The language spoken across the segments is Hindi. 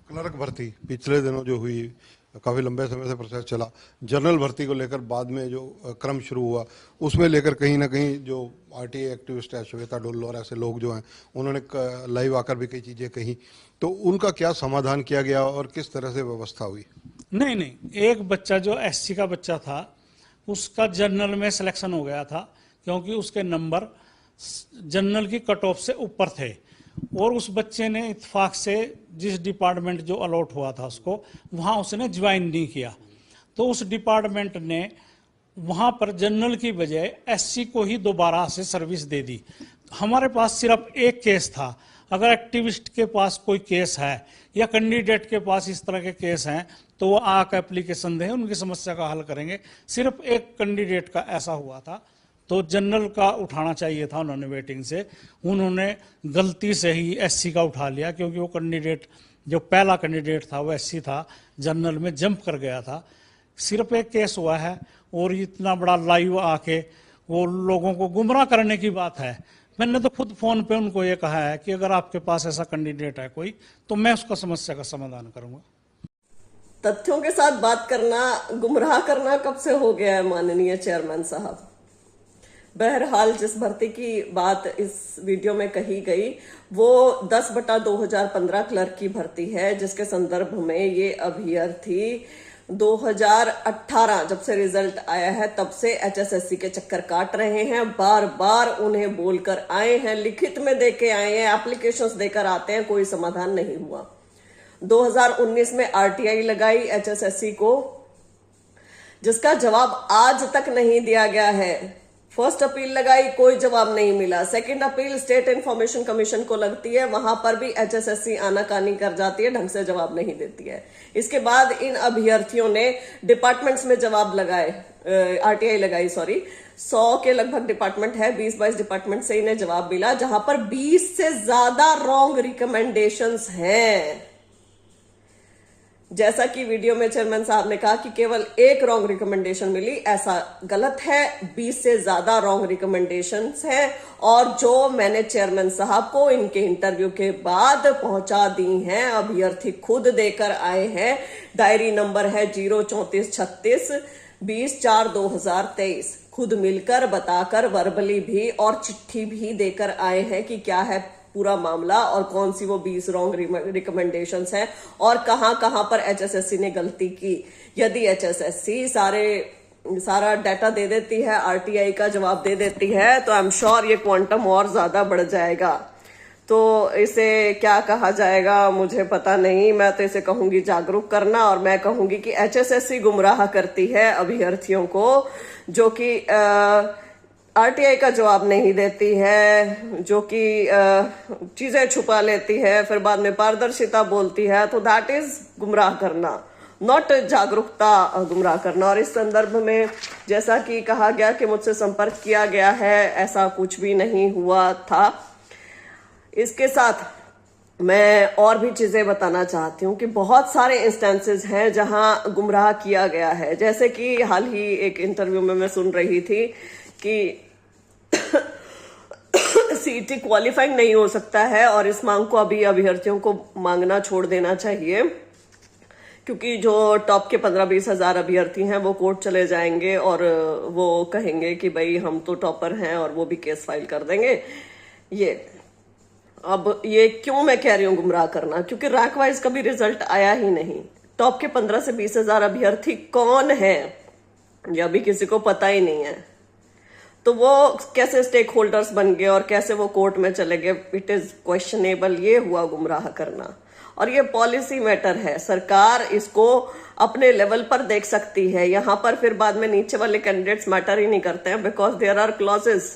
क्लर्क भर्ती पिछले दिनों जो हुई, काफ़ी लंबे समय से प्रोसेस चला। जनरल भर्ती को लेकर बाद में जो क्रम शुरू हुआ, उसमें लेकर कहीं ना कहीं जो आरटीआई एक्टिविस्ट है श्वेता डुल्लो और ऐसे लोग जो हैं, उन्होंने लाइव आकर भी कई चीज़ें कही। तो उनका क्या समाधान किया गया और किस तरह से व्यवस्था हुई? नहीं नहीं, एक बच्चा जो एससी का बच्चा था उसका जनरल में सिलेक्शन हो गया था, क्योंकि उसके नंबर जनरल की कट ऑफ से ऊपर थे। और उस बच्चे ने इत्तेफाक से जिस डिपार्टमेंट जो अलॉट हुआ था उसको, वहाँ उसने ज्वाइन नहीं किया। तो उस डिपार्टमेंट ने वहाँ पर जनरल की बजाय एससी को ही दोबारा से सर्विस दे दी। हमारे पास सिर्फ एक केस था। अगर एक्टिविस्ट के पास कोई केस है या कैंडिडेट के पास इस तरह के केस हैं तो वो आकर एप्लीकेशन दें, उनकी समस्या का हल करेंगे। सिर्फ एक कैंडिडेट का ऐसा हुआ था, तो जनरल का उठाना चाहिए था उन्होंने वेटिंग से। उन्होंने गलती से ही एससी का उठा लिया, क्योंकि वो कैंडिडेट जो पहला कैंडिडेट था वो एससी था, जनरल में जंप कर गया था। सिर्फ एक केस हुआ है और इतना बड़ा लाइव आके वो लोगों को गुमराह करने की बात है। मैंने तो खुद फोन पे उनको ये कहा है कि अगर आपके पास ऐसा कैंडिडेट है कोई, तो मैं उसका समस्या का समाधान करूंगा। तथ्यों के साथ बात करना गुमराह करना कब से हो गया है माननीय चेयरमैन साहब? बहरहाल जिस भर्ती की बात इस वीडियो में कही गई वो 10/2015 क्लर्क की भर्ती है, जिसके संदर्भ में ये अभ्यर्थी 2018 जब से रिजल्ट आया है तब से एचएसएससी के चक्कर काट रहे हैं। बार बार उन्हें बोलकर आए हैं, लिखित में देके आए हैं, एप्लीकेशंस देकर आते हैं, कोई समाधान नहीं हुआ। 2019 में आरटीआई लगाई एचएसएससी को, जिसका जवाब आज तक नहीं दिया गया है। फर्स्ट अपील लगाई, कोई जवाब नहीं मिला। Second appeal state information commission को लगती है, वहां पर भी एचएसएससी आनाकानी कर जाती है, ढंग से जवाब नहीं देती है। इसके बाद इन अभ्यर्थियों ने डिपार्टमेंट्स में जवाब लगाए, आरटीआई लगाई, 100 के लगभग डिपार्टमेंट है, 20-22 डिपार्टमेंट से इन्हें जवाब मिला, जहां पर 20 से ज्यादा रॉन्ग रिकमेंडेशंस हैं। जैसा कि वीडियो में चेयरमैन साहब ने कहा कि केवल एक रॉन्ग रिकमेंडेशन मिली, ऐसा गलत है। 20 से ज्यादा रॉन्ग रिकमेंडेशंस हैं और जो मैंने चेयरमैन साहब को इनके इंटरव्यू के बाद पहुंचा दी हैं, अभ्यर्थी खुद देकर आए हैं। डायरी नंबर है 03436 20/4/2023। खुद मिलकर बताकर वर्बली भी और चिट्ठी भी देकर आए हैं कि क्या है पूरा मामला और कौन सी वो 20 रॉन्ग रिकमेंडेशंस हैं और कहां कहां पर एचएसएससी ने गलती की। यदि एचएसएससी सारा डाटा दे देती है, आरटीआई का जवाब दे देती है, तो आई एम श्योर ये क्वांटम और ज्यादा बढ़ जाएगा। तो इसे क्या कहा जाएगा मुझे पता नहीं, मैं तो इसे कहूंगी जागरूक करना। और मैं कहूंगी कि एचएसएससी गुमराह करती है अभ्यर्थियों को, जो कि आरटीआई का जवाब नहीं देती है, जो कि चीजें छुपा लेती है, फिर बाद में पारदर्शिता बोलती है। तो दैट इज गुमराह करना, नॉट जागरूकता, गुमराह करना। और इस संदर्भ में जैसा कि कहा गया कि मुझसे संपर्क किया गया है, ऐसा कुछ भी नहीं हुआ था। इसके साथ मैं और भी चीजें बताना चाहती हूँ कि बहुत सारे इंस्टेंसेस हैं जहां गुमराह किया गया है। जैसे कि हाल ही एक इंटरव्यू में मैं सुन रही थी कि सीईटी क्वालिफाइंग नहीं हो सकता है और इस मांग को अभी अभ्यर्थियों को मांगना छोड़ देना चाहिए, क्योंकि जो टॉप के 15-20 हजार अभ्यर्थी हैं वो कोर्ट चले जाएंगे और वो कहेंगे कि भाई हम तो टॉपर हैं, और वो भी केस फाइल कर देंगे। ये क्यों मैं कह रही हूँ गुमराह करना, क्योंकि रैंक वाइज कभी रिजल्ट आया ही नहीं। टॉप के 15 से 20 हजार अभ्यर्थी कौन है ये अभी किसी को पता ही नहीं है। तो वो कैसे स्टेक होल्डर्स बन गए और कैसे वो कोर्ट में चले गए, इट इज क्वेश्चनेबल। ये हुआ गुमराह करना, और ये पॉलिसी मैटर है। सरकार इसको अपने लेवल पर देख सकती है, यहां पर फिर बाद में नीचे वाले कैंडिडेट्स मैटर ही नहीं करते हैं, बिकॉज देयर आर क्लॉजेस।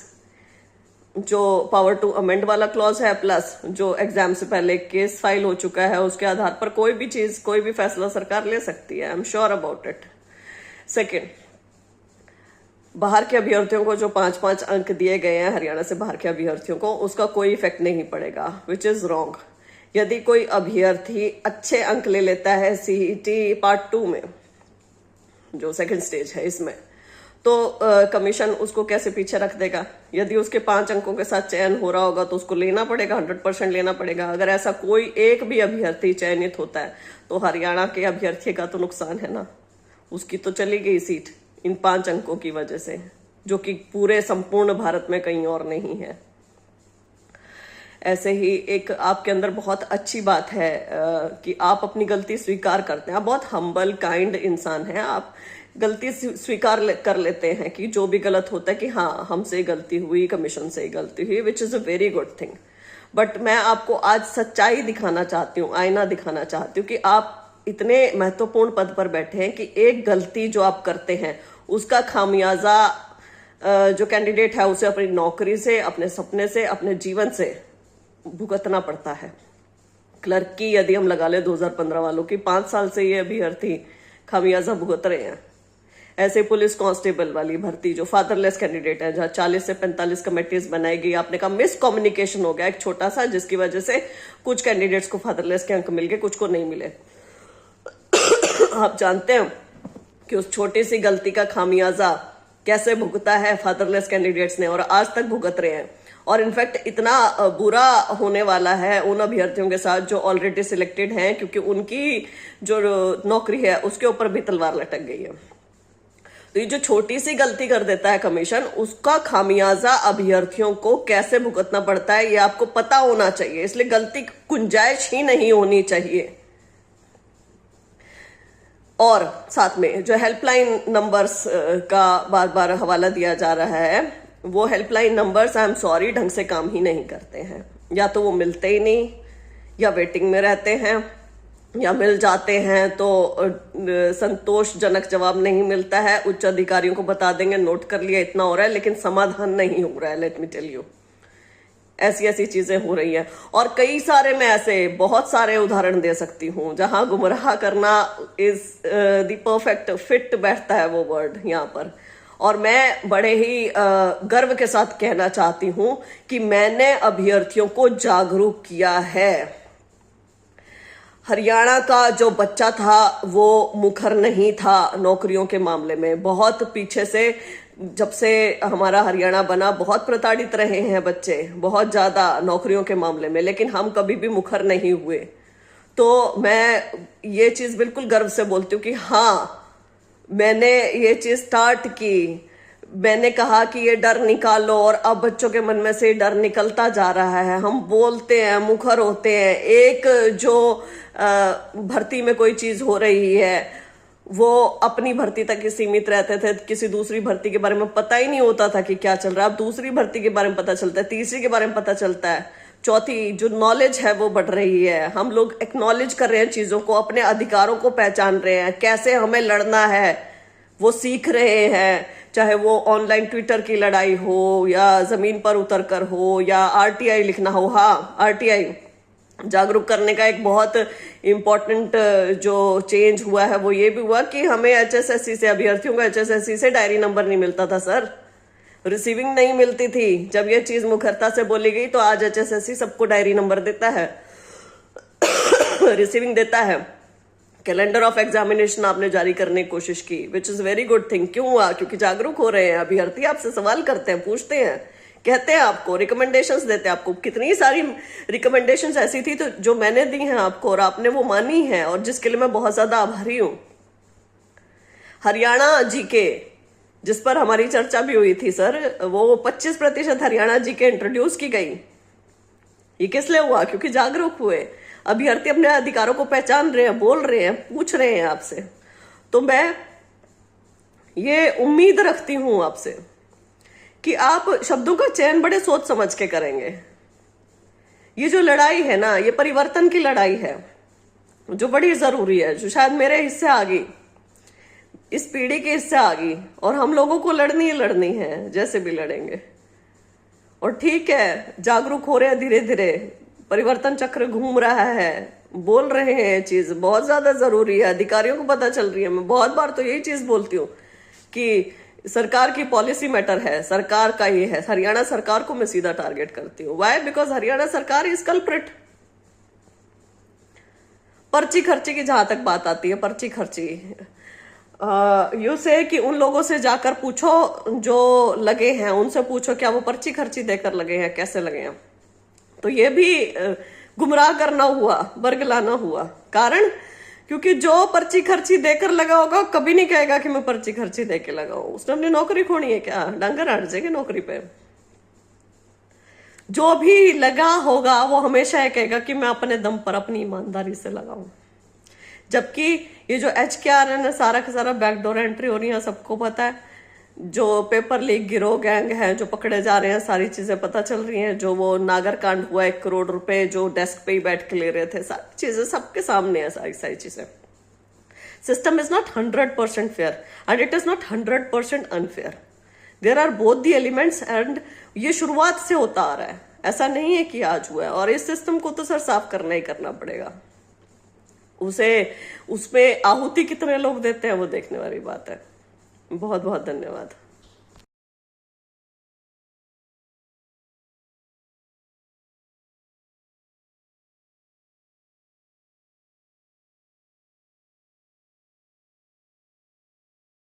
जो पावर टू अमेंड वाला क्लॉज है, प्लस जो एग्जाम से पहले केस फाइल हो चुका है, उसके आधार पर कोई भी चीज, कोई भी फैसला सरकार ले सकती है। I am sure about it. Second, बाहर के अभ्यर्थियों को जो 5-5 अंक दिए गए हैं हरियाणा से बाहर के अभ्यर्थियों को, उसका कोई इफेक्ट नहीं पड़ेगा, विच इज रॉन्ग। यदि कोई अभ्यर्थी अच्छे अंक ले लेता है सीईटी पार्ट 2 में, जो सेकंड स्टेज है इसमें, तो कमीशन उसको कैसे पीछे रख देगा? यदि उसके 5 अंकों के साथ चयन हो रहा होगा तो उसको लेना पड़ेगा, 100% लेना पड़ेगा। अगर ऐसा कोई एक भी अभ्यर्थी चयनित होता है तो हरियाणा के अभ्यर्थी का तो नुकसान है ना, उसकी तो चली गई सीट इन 5 अंकों की वजह से, जो कि पूरे संपूर्ण भारत में कहीं और नहीं है। ऐसे ही एक आपके अंदर बहुत अच्छी बात है कि आप अपनी गलती स्वीकार करते हैं। आप बहुत हम्बल काइंड इंसान हैं, आप गलती स्वीकार कर लेते हैं कि जो भी गलत होता है कि हाँ हमसे गलती हुई, कमीशन से गलती हुई, which is a very good thing. But मैं आपको आज सच्चाई दिखाना चाहती हूँ, आईना दिखाना चाहती हूँ कि आप इतने महत्वपूर्ण पद पर बैठे हैं कि एक गलती जो आप करते हैं उसका खामियाजा जो कैंडिडेट है उसे अपनी नौकरी से, अपने सपने से, अपने जीवन से भुगतना पड़ता है। क्लर्क की यदि हम लगा ले 2015 वालों की, 5 साल से ये अभ्यर्थी खामियाजा भुगत रहे हैं। ऐसे पुलिस कांस्टेबल वाली भर्ती जो फादरलेस कैंडिडेट है, जहां 40 से 45 कमेटीज बनाई गई, आपने कहा मिस कम्युनिकेशन हो गया एक छोटा सा, जिसकी वजह से कुछ कैंडिडेट्स को फादरलेस के अंक मिल गए, कुछ को नहीं मिले। आप जानते हैं कि उस छोटी सी गलती का खामियाजा कैसे भुगता है फादरलेस कैंडिडेट्स ने, और आज तक भुगत रहे हैं। और इनफैक्ट इतना बुरा होने वाला है उन अभ्यर्थियों के साथ जो ऑलरेडी सिलेक्टेड हैं, क्योंकि उनकी जो नौकरी है उसके ऊपर भी तलवार लटक गई है। तो ये जो छोटी सी गलती कर देता है कमीशन, उसका खामियाजा अभ्यर्थियों को कैसे भुगतना पड़ता है ये आपको पता होना चाहिए। इसलिए गलती की गुंजाइश ही नहीं होनी चाहिए। और साथ में जो हेल्पलाइन नंबर्स का बार बार हवाला दिया जा रहा है, वो helpline numbers I am sorry ढंग से काम ही नहीं करते हैं। या तो वो मिलते ही नहीं, या वेटिंग में रहते हैं, या मिल जाते हैं तो संतोषजनक जवाब नहीं मिलता है। उच्च अधिकारियों को बता देंगे नोट कर लिया, इतना हो रहा है, लेकिन समाधान नहीं हो रहा है। लेट मी टेल यू, ऐसी ऐसी चीजें हो रही हैं। और कई सारे मैं ऐसे बहुत सारे उदाहरण दे सकती हूँ जहां गुमराह करना इज द परफेक्ट फिट बैठता है वो वर्ड यहाँ पर। और मैं बड़े ही गर्व के साथ कहना चाहती हूं कि मैंने अभ्यर्थियों को जागरूक किया है। हरियाणा का जो बच्चा था वो मुखर नहीं था नौकरियों के मामले में। बहुत पीछे से, जब से हमारा हरियाणा बना, बहुत प्रताड़ित रहे हैं बच्चे, बहुत ज्यादा नौकरियों के मामले में, लेकिन हम कभी भी मुखर नहीं हुए। तो मैं ये चीज बिल्कुल गर्व से बोलती हूँ कि हाँ, मैंने ये चीज स्टार्ट की। मैंने कहा कि ये डर निकालो, और अब बच्चों के मन में से डर निकलता जा रहा है। हम बोलते हैं, मुखर होते हैं। एक जो भर्ती में कोई चीज हो रही है वो अपनी भर्ती तक ही सीमित रहते थे, किसी दूसरी भर्ती के बारे में पता ही नहीं होता था कि क्या चल रहा है। अब दूसरी भर्ती के बारे में पता चलता है, तीसरी के बारे में पता चलता है, चौथी जो नॉलेज है वो बढ़ रही है। हम लोग एक्नॉलेज कर रहे हैं चीजों को, अपने अधिकारों को पहचान रहे हैं, कैसे हमें लड़ना है वो सीख रहे हैं। चाहे वो ऑनलाइन ट्विटर की लड़ाई हो, या जमीन पर उतर कर हो, या आरटीआई लिखना हो। हाँ, आरटीआई जागरूक करने का एक बहुत इम्पोर्टेंट जो चेंज हुआ है वो ये भी हुआ कि हमें एचएसएससी से, अभ्यर्थियों को एचएसएससी से डायरी नंबर नहीं मिलता था सर, रिसीविंग नहीं मिलती थी। जब ये चीज मुखरता से बोली गई तो आज एचएसएससी सबको डायरी नंबर देता है, रिसीविंग देता है। कैलेंडर ऑफ एग्जामिनेशन आपने जारी करने की कोशिश की, which is very good thing. क्यों हुआ? क्योंकि जागरूक हो रहे हैं अभ्यर्थी, आपसे सवाल करते हैं, पूछते हैं, कहते हैं आपको, रिकमेंडेशंस देते हैं आपको। कितनी सारी रिकमेंडेशंस ऐसी थी तो जो मैंने दी हैं आपको, और आपने वो मानी है, और जिसके लिए मैं बहुत ज्यादा आभारी हूं। हरियाणा जीके, जिस पर हमारी चर्चा भी हुई थी सर, वो 25% हरियाणा जीके इंट्रोड्यूस की गई। ये किस लिए हुआ? क्योंकि जागरूक हुए अभ्यर्थी, अपने अधिकारों को पहचान रहे हैं, बोल रहे हैं, पूछ रहे हैं आपसे। तो मैं ये उम्मीद रखती हूं आपसे कि आप शब्दों का चयन बड़े सोच समझ के करेंगे। ये जो लड़ाई है ना, ये परिवर्तन की लड़ाई है जो बड़ी जरूरी है, जो शायद मेरे हिस्से आ गई, इस पीढ़ी के हिस्से आ गई, और हम लोगों को लड़नी ही लड़नी है, जैसे भी लड़ेंगे। और ठीक है, जागरूक हो रहे हैं धीरे धीरे, परिवर्तन चक्र घूम रहा है, बोल रहे हैं, चीज बहुत ज्यादा जरूरी है, अधिकारियों को पता चल रही है। मैं बहुत बार तो यही चीज बोलती हूँ कि सरकार की पॉलिसी मैटर है, सरकार का ये है। हरियाणा सरकार को मैं सीधा टारगेट करती हूँ। वाई? बिकॉज हरियाणा सरकार इज कल्प्रिट। पर्ची खर्ची की जहां तक बात आती है, पर्ची खर्ची, यू से कि उन लोगों से जाकर पूछो जो लगे हैं, उनसे पूछो क्या वो पर्ची खर्ची देकर लगे हैं, कैसे लगे हैं। तो ये भी गुमराह करना हुआ, बरगलाना हुआ। कारण क्योंकि जो पर्ची खर्ची देकर लगा होगा कभी नहीं कहेगा कि मैं पर्ची खर्ची देके लगा हूं। उसने अपनी नौकरी खोनी है क्या? डंगर हट जाएगी नौकरी पे। जो भी लगा होगा वो हमेशा ये कहेगा कि मैं अपने दम पर अपनी ईमानदारी से लगाऊं। जबकि ये जो HKRN है, सारा का सारा बैकडोर एंट्री हो रही है, सबको पता है। जो पेपर लीक गिरोह गैंग है जो पकड़े जा रहे हैं, सारी चीजें पता चल रही हैं। जो वो नागर कांड हुआ 1 करोड़ रुपए जो डेस्क पे ही बैठ के ले रहे थे, सारी चीजें सबके सामने है, सारी सारी चीजें। System is not 100% fair and it is not 100% unfair. There are both the elements and ये शुरुआत से होता आ रहा है, ऐसा नहीं है कि आज हुआ है। और इस सिस्टम को तो सर साफ करना ही करना पड़ेगा। उसमें आहुति कितने लोग देते हैं वो देखने वाली बात है। बहुत बहुत धन्यवाद।